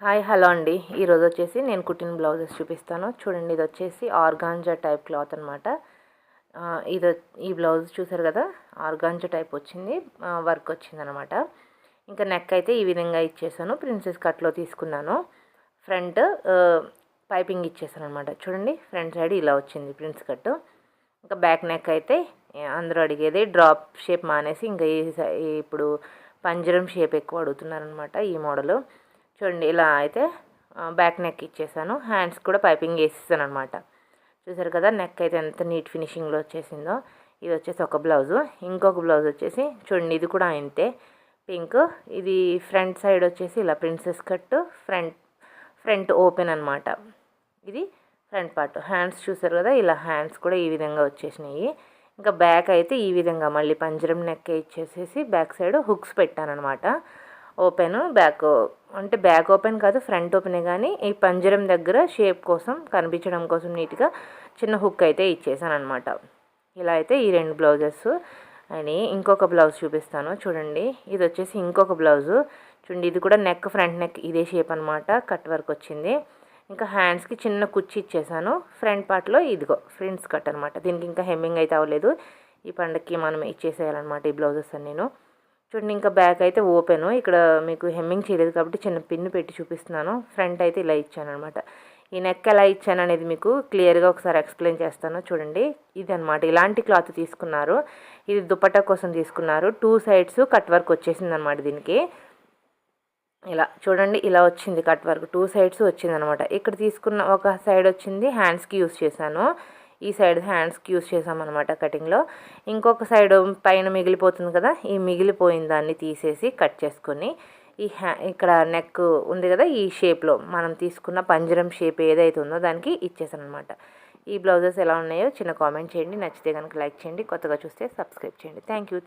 Hi hello అండి. ఈరోజు వచ్చేసి నేను కుట్టిన బ్లౌజెస్ చూపిస్తాను చూడండి. ఇది వచ్చేసి ఆర్గాంజా టైప్ క్లాత్ అనమాట. ఇది ఈ బ్లౌజ్ చూసారు కదా, ఆర్గాంజా టైప్ వచ్చింది, వర్క్ వచ్చిందనమాట. ఇంకా నెక్ అయితే ఈ విధంగా ఇచ్చేసాను, ప్రిన్సెస్ కట్లో తీసుకున్నాను. ఫ్రంట్ పైపింగ్ ఇచ్చేసాను అనమాట. చూడండి, ఫ్రంట్ సైడ్ ఇలా వచ్చింది ప్రిన్స్ కట్. ఇంకా బ్యాక్ నెక్ అయితే అందరూ అడిగేది డ్రాప్ షేప్ మానేసి ఇంకా ఇప్పుడు పంజరం షేప్ ఎక్కువ అడుగుతున్నారనమాట ఈ మోడలు. చూడండి, ఇలా అయితే బ్యాక్ నెక్ ఇచ్చేసాను. హ్యాండ్స్ కూడా పైపింగ్ వేసేసాను అనమాట. చూసారు కదా, నెక్ అయితే ఎంత నీట్ ఫినిషింగ్లో వచ్చేసిందో. ఇది వచ్చేసి ఒక బ్లౌజు. ఇంకొక బ్లౌజ్ వచ్చేసి చూడండి, ఇది కూడా అంతే, పింక్. ఇది ఫ్రంట్ సైడ్ వచ్చేసి ఇలా ప్రిన్సెస్ కట్, ఫ్రంట్ ఓపెన్ అనమాట. ఇది ఫ్రంట్ పార్ట్. హ్యాండ్స్ చూసారు కదా, ఇలా హ్యాండ్స్ కూడా ఈ విధంగా వచ్చేసినాయి. ఇంకా బ్యాక్ అయితే ఈ విధంగా మళ్ళీ పంజరం నెక్ ఇచ్చేసేసి బ్యాక్ సైడ్ హుక్స్ పెట్టానమాట. ఓపెన్ బ్యాక్, అంటే బ్యాక్ ఓపెన్ కాదు, ఫ్రంట్ ఓపెనే, కానీ ఈ పంజరం దగ్గర షేప్ కోసం కనిపించడం కోసం నీట్గా చిన్న హుక్ అయితే ఇచ్చేసాను అనమాట. ఇలా అయితే ఈ రెండు బ్లౌజెస్ అని. ఇంకొక బ్లౌజ్ చూపిస్తాను చూడండి. ఇది వచ్చేసి ఇంకొక బ్లౌజు. చూడండి, ఇది కూడా నెక్, ఫ్రంట్ నెక్ ఇదే షేప్ అనమాట, కట్ వర్క్ వచ్చింది. ఇంకా హ్యాండ్స్కి చిన్న కుచ్చి ఇచ్చేసాను. ఫ్రంట్ పార్ట్లో ఇదిగో ఫ్రిన్స్ కట్ అనమాట. దీనికి ఇంకా హెమ్మింగ్ అయితే అవ్వలేదు. ఈ పండగకి మనం ఇచ్చేసేయాలన్నమాట ఈ బ్లౌజెస్ అని నేను. చూడండి, ఇంకా బ్యాక్ అయితే ఓపెను. ఇక్కడ మీకు హెమ్మింగ్ చేయలేదు కాబట్టి చిన్న పిన్ను పెట్టి చూపిస్తున్నాను. ఫ్రంట్ అయితే ఇలా ఇచ్చాను అనమాట. ఈ నెక్ ఎలా ఇచ్చాను అనేది మీకు క్లియర్గా ఒకసారి ఎక్స్ప్లెయిన్ చేస్తాను చూడండి. ఇది అనమాట, ఇలాంటి క్లాత్ తీసుకున్నారు. ఇది దుపట్టా కోసం తీసుకున్నారు. 2 సైడ్స్ కట్ వర్క్ వచ్చేసింది అనమాట దీనికి. ఇలా చూడండి, ఇలా వచ్చింది కట్ వర్క్, 2 సైడ్స్ వచ్చింది అనమాట. ఇక్కడ తీసుకున్న ఒక సైడ్ వచ్చింది హ్యాండ్స్కి యూస్ చేశాను. ఈ సైడ్ హ్యాండ్స్కి యూస్ చేసామన్నమాట కటింగ్లో. ఇంకొక సైడ్ పైన మిగిలిపోతుంది కదా, ఈ మిగిలిపోయిన దాన్ని తీసేసి కట్ చేసుకొని ఇక్కడ నెక్ ఉంది కదా, ఈ షేప్లో మనం తీసుకున్న పంజరం షేప్ ఏదైతే ఉందో దానికి ఇచ్చేసాను అనమాట. ఈ బ్లౌజెస్ ఎలా ఉన్నాయో చిన్న కామెంట్ చేయండి. నచ్చితే కనుక లైక్ చేయండి. కొత్తగా చూస్తే సబ్స్క్రైబ్ చేయండి. Thank you.